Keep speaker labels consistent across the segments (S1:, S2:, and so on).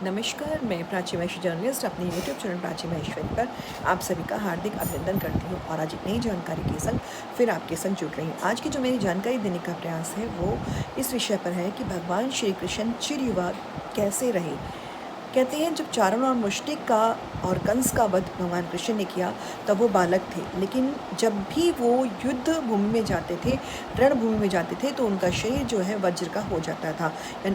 S1: नमस्कार, मैं प्राची महेश्वरी जर्नलिस्ट अपने यूट्यूब चैनल प्राची महेश्वरी पर आप सभी का हार्दिक अभिनंदन करती हूँ और आज एक नई जानकारी के संग फिर आपके संग जुड़ रही हूँ। आज की जो मेरी जानकारी देने का प्रयास है वो इस विषय पर है कि भगवान श्री कृष्ण चिर युवा कैसे रहे। कहते हैं जब चारण और मुष्टिक का और कंस का वध भगवान कृष्ण ने किया तब वो बालक थे, लेकिन जब भी वो युद्ध भूमि में जाते थे, रणभूमि में जाते थे तो उनका शरीर जो है वज्र का हो जाता था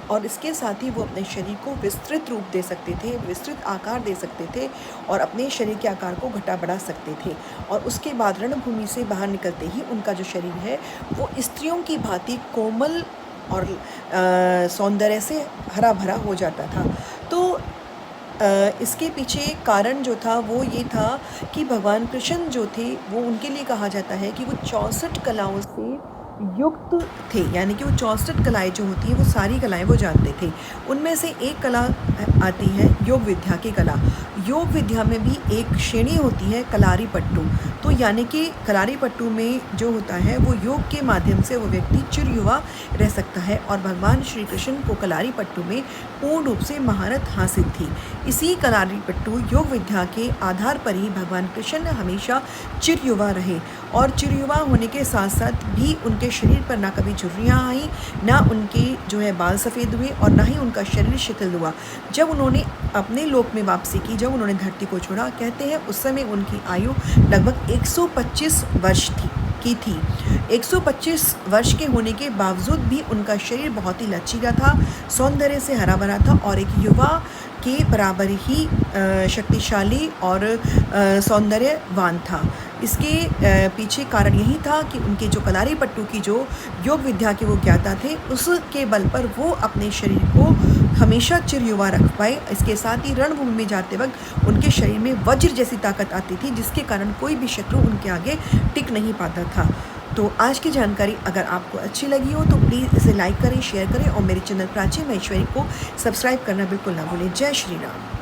S1: और इसके साथ ही वो अपने शरीर को विस्तृत रूप दे सकते थे, विस्तृत आकार दे सकते थे और अपने शरीर के आकार को घटा बढ़ा सकते थे। और उसके बाद रणभूमि से बाहर निकलते ही उनका जो शरीर है वो स्त्रियों की भांति कोमल और सौंदर्य से हरा भरा हो जाता था। तो इसके पीछे कारण जो था वो ये था कि भगवान कृष्ण जो थे वो उनके लिए कहा जाता है कि वो 64 कलाओं से युक्त थे, यानी कि वो 64 कलाएँ जो होती हैं वो सारी कलाएँ वो जानते थे। उनमें से एक कला आती है योग विद्या की कला। योग विद्या में भी एक श्रेणी होती है कलारी पट्टू। तो यानी कि कलारी पट्टू में जो होता है वो योग के माध्यम से वो व्यक्ति चिर युवा रह सकता है और भगवान श्री कृष्ण को कलारी पट्टू में पूर्ण रूप से महारत हासिल थी। इसी कलारी पट्टू योग विद्या के आधार पर ही भगवान कृष्ण हमेशा चिर युवा रहे और चिर युवा होने के साथ साथ भी उनके शरीर पर ना कभी झुर्रियाँ आई, ना उनके जो है बाल सफ़ेद हुए और ना ही उनका शरीर शिथिल हुआ। जब उन्होंने अपने लोक में वापसी की, जब उन्होंने धरती को छोड़ा, कहते हैं उस समय उनकी आयु लगभग 125 वर्ष थी। 125 वर्ष के होने के बावजूद भी उनका शरीर बहुत ही लचीला था, सौंदर्य से हरा भरा था और एक युवा के बराबर ही शक्तिशाली और सौंदर्यवान था। इसके पीछे कारण यही था कि उनके जो कलारी पट्टू की जो योग विद्या के वो ज्ञाता थे, उसके बल पर वो अपने शरीर को हमेशा चिर युवा रख पाए। इसके साथ ही रणभूमि में जाते वक्त उनके शरीर में वज्र जैसी ताकत आती थी, जिसके कारण कोई भी शत्रु उनके आगे टिक नहीं पाता था। तो आज की जानकारी अगर आपको अच्छी लगी हो तो प्लीज़ इसे लाइक करें, शेयर करें और मेरे चैनल प्राची महेश्वरी को सब्सक्राइब करना बिल्कुल ना भूलें। जय श्री राम।